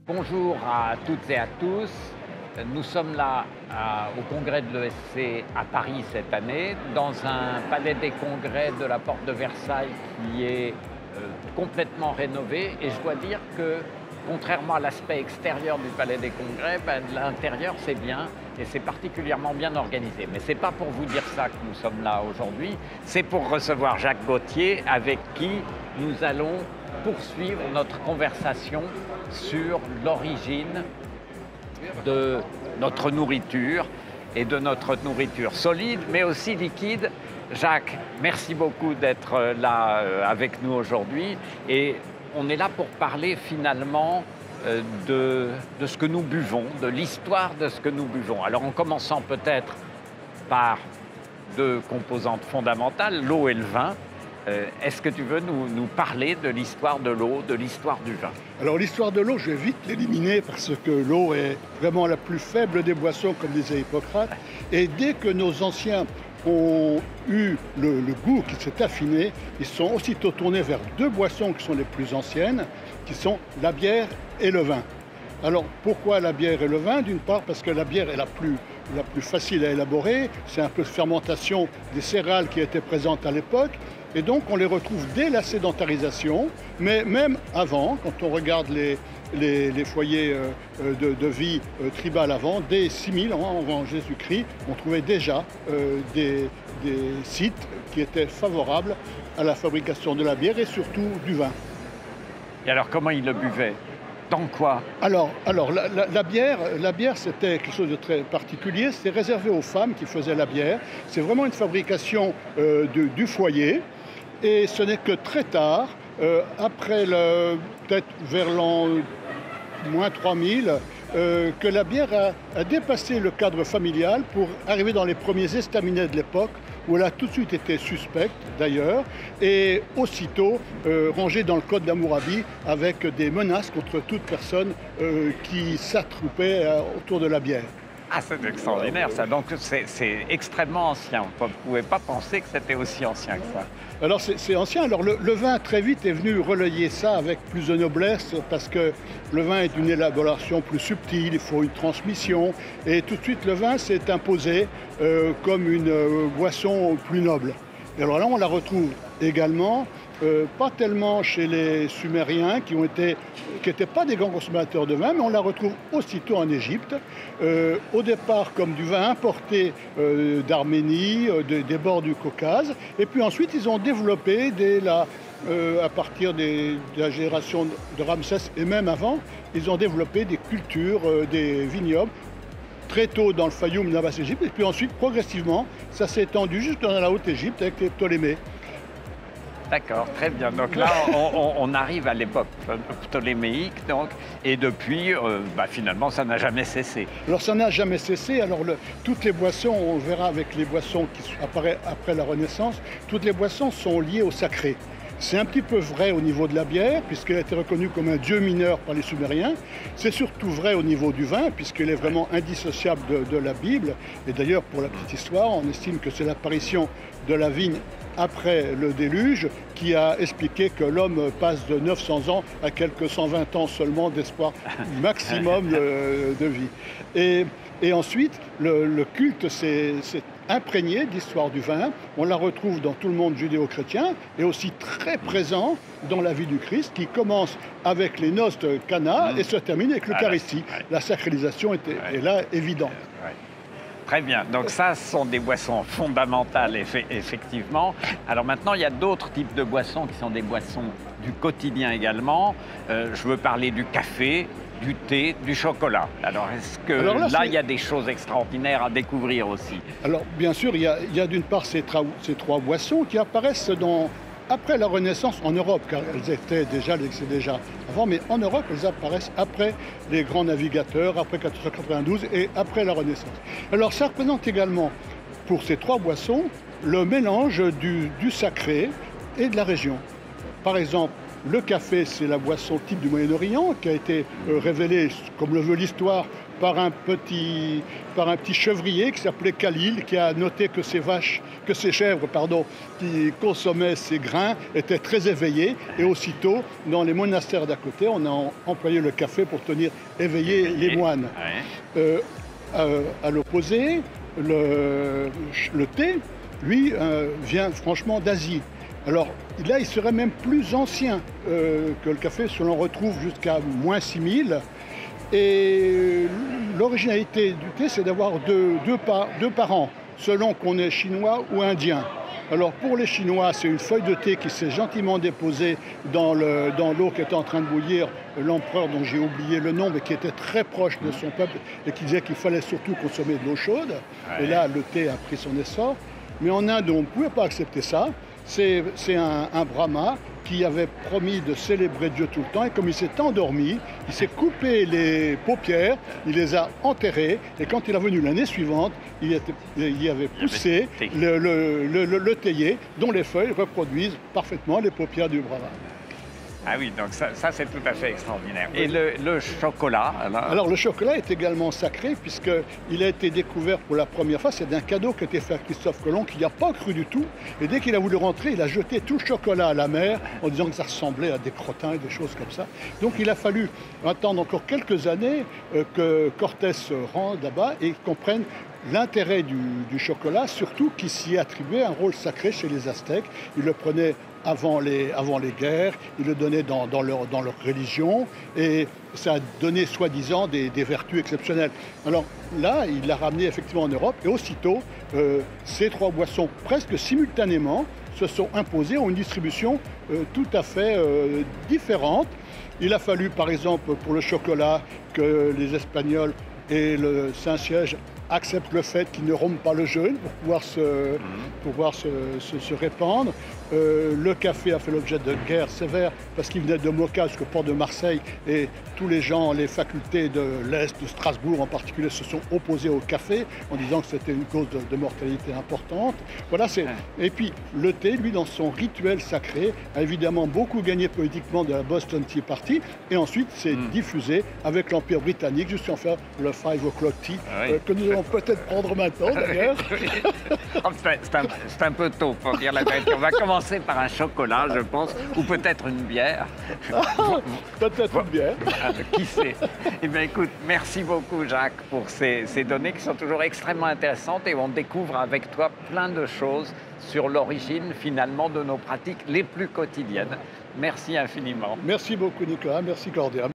Bonjour à toutes et à tous. Nous sommes là au congrès de l'ESC à Paris cette année, dans un palais des congrès de la porte de Versailles qui est complètement rénové. Et je dois dire que, contrairement à l'aspect extérieur du palais des congrès, l'intérieur c'est bien et c'est particulièrement bien organisé. Mais ce n'est pas pour vous dire ça que nous sommes là aujourd'hui, c'est pour recevoir Jacques Gauthier, avec qui nous allons poursuivre notre conversation sur l'origine de notre nourriture et de notre nourriture solide, mais aussi liquide. Jacques, merci beaucoup d'être là avec nous aujourd'hui. Et on est là pour parler finalement de ce que nous buvons, de l'histoire de ce que nous buvons. Alors en commençant peut-être par deux composantes fondamentales, l'eau et le vin. Est-ce que tu veux nous parler de l'histoire de l'eau, de l'histoire du vin? Alors l'histoire de l'eau, je vais vite l'éliminer parce que l'eau est vraiment la plus faible des boissons, comme disait Hippocrate. Et dès que nos anciens ont eu le goût qui s'est affiné, ils sont aussitôt tournés vers deux boissons qui sont les plus anciennes, qui sont la bière et le vin. Alors pourquoi la bière et le vin? D'une part parce que la bière est la plus facile à élaborer, c'est un peu de fermentation des céréales qui étaient présentes à l'époque. Et donc, on les retrouve dès la sédentarisation, mais même avant, quand on regarde les foyers de vie tribale avant, dès 6000 ans avant Jésus-Christ, on trouvait déjà des sites qui étaient favorables à la fabrication de la bière et surtout du vin. Et alors, comment ils le buvaient? Dans quoi? Alors la bière, c'était quelque chose de très particulier. C'était réservé aux femmes qui faisaient la bière. C'est vraiment une fabrication du foyer. Et ce n'est que très tard, peut-être vers l'an moins 3000, que la bière a dépassé le cadre familial pour arriver dans les premiers estaminets de l'époque, où elle a tout de suite été suspecte d'ailleurs, et aussitôt rangée dans le code d'Hammurabi avec des menaces contre toute personne qui s'attroupait autour de la bière. Ah, c'est extraordinaire ça, donc c'est extrêmement ancien. Vous ne pouvez pas penser que c'était aussi ancien que ça. Alors c'est ancien. Alors le vin très vite est venu relayer ça avec plus de noblesse parce que le vin est une élaboration plus subtile, il faut une transmission et tout de suite le vin s'est imposé comme une boisson plus noble. Et alors là on la retrouve également, pas tellement chez les Sumériens qui n'étaient pas des grands consommateurs de vin, mais on la retrouve aussitôt en Égypte, au départ comme du vin importé d'Arménie, des bords du Caucase, et puis ensuite ils ont développé à partir de la génération de Ramsès et même avant, ils ont développé des cultures, des vignobles, très tôt dans le Fayoum, la Basse-Égypte, et puis ensuite progressivement ça s'est étendu juste dans la Haute-Égypte avec les Ptolémées. D'accord, très bien. Donc là, on arrive à l'époque ptoléméique, donc, et depuis, finalement, ça n'a jamais cessé. Alors ça n'a jamais cessé. Alors toutes les boissons, on verra avec les boissons qui apparaissent après la Renaissance, toutes les boissons sont liées au sacré. C'est un petit peu vrai au niveau de la bière, puisqu'elle a été reconnue comme un dieu mineur par les Sumériens. C'est surtout vrai au niveau du vin, puisqu'elle est vraiment indissociable de la Bible. Et d'ailleurs, pour la petite histoire, on estime que c'est l'apparition de la vigne après le déluge, qui a expliqué que l'homme passe de 900 ans à quelques 120 ans seulement d'espoir maximum de vie. Et ensuite, le culte s'est imprégné d'histoire du vin. On la retrouve dans tout le monde judéo-chrétien et aussi très présent dans la vie du Christ, qui commence avec les noces de Cana et se termine avec l'Eucharistie. La sacralisation est là évidente. Très bien, donc ça, ce sont des boissons fondamentales, effectivement. Alors maintenant, il y a d'autres types de boissons qui sont des boissons du quotidien également. Je veux parler du café, du thé, du chocolat. Alors est-ce que là, il y a des choses extraordinaires à découvrir aussi? Alors bien sûr, il y a d'une part ces trois boissons qui apparaissent après la Renaissance en Europe, car elles existaient déjà avant, mais en Europe, elles apparaissent après les grands navigateurs, après 1492 et après la Renaissance. Alors ça représente également, pour ces trois boissons, le mélange du sacré et de la région. Par exemple, Le café, c'est la boisson type du Moyen-Orient qui a été révélée, comme le veut l'histoire, par un petit chevrier qui s'appelait Khalil, qui a noté que ces chèvres qui consommaient ces grains étaient très éveillées. Et aussitôt, dans les monastères d'à côté, on a employé le café pour tenir éveillés les moines. Ouais. À l'opposé, le thé, lui, vient franchement d'Asie. Alors là, il serait même plus ancien que le café, si l'on retrouve jusqu'à moins 6000. Et l'originalité du thé, c'est d'avoir deux parents, selon qu'on est chinois ou indien. Alors pour les Chinois, c'est une feuille de thé qui s'est gentiment déposée dans l'eau qui était en train de bouillir. L'empereur, dont j'ai oublié le nom, mais qui était très proche de son peuple et qui disait qu'il fallait surtout consommer de l'eau chaude. Ouais. Et là, le thé a pris son essor. Mais en Inde, on ne pouvait pas accepter ça. C'est un brahma qui avait promis de célébrer Dieu tout le temps, et comme il s'est endormi, il s'est coupé les paupières, il les a enterrées, et quand il est revenu l'année suivante, il y avait poussé le théier, dont les feuilles reproduisent parfaitement les paupières du brahma. Ah oui, donc ça c'est tout à fait extraordinaire. Et le chocolat alors le chocolat est également sacré puisqu'il a été découvert pour la première fois. C'est d'un cadeau qui a été fait à Christophe Colomb qui n'y a pas cru du tout. Et dès qu'il a voulu rentrer, il a jeté tout le chocolat à la mer en disant que ça ressemblait à des crottins et des choses comme ça. Donc il a fallu attendre encore quelques années que Cortés se rende là-bas et comprenne l'intérêt du chocolat, surtout qu'il s'y attribuait un rôle sacré chez les Aztèques. Ils le prenaient avant les guerres, ils le donnaient dans leur religion, et ça a donné soi-disant des vertus exceptionnelles. Alors là, il l'a ramené effectivement en Europe, et aussitôt, ces trois boissons, presque simultanément, se sont imposées, ont une distribution tout à fait différente. Il a fallu, par exemple, pour le chocolat, que les Espagnols et le Saint-Siège acceptent le fait qu'ils ne rompent pas le jeûne pour pouvoir se répandre. Le café a fait l'objet de guerres sévères parce qu'il venait de Moka jusqu'au port de Marseille, et tous les gens, les facultés de l'Est, de Strasbourg en particulier, se sont opposés au café en disant que c'était une cause de mortalité importante. Voilà, et puis le thé, lui, dans son rituel sacré, a évidemment beaucoup gagné politiquement de la Boston Tea Party, et ensuite s'est diffusé avec l'Empire britannique jusqu'à en faire le 5 o'clock tea, que nous allons peut-être prendre maintenant d'ailleurs. C'est un peu tôt pour dire la vérité. On va commencer par un chocolat, je pense, ou peut-être une bière. Peut-être une bière. Qui sait? Eh bien, écoute, merci beaucoup, Jacques, pour ces données qui sont toujours extrêmement intéressantes, et on découvre avec toi plein de choses sur l'origine, finalement, de nos pratiques les plus quotidiennes. Merci infiniment. Merci beaucoup, Nicolas. Merci, Cordia.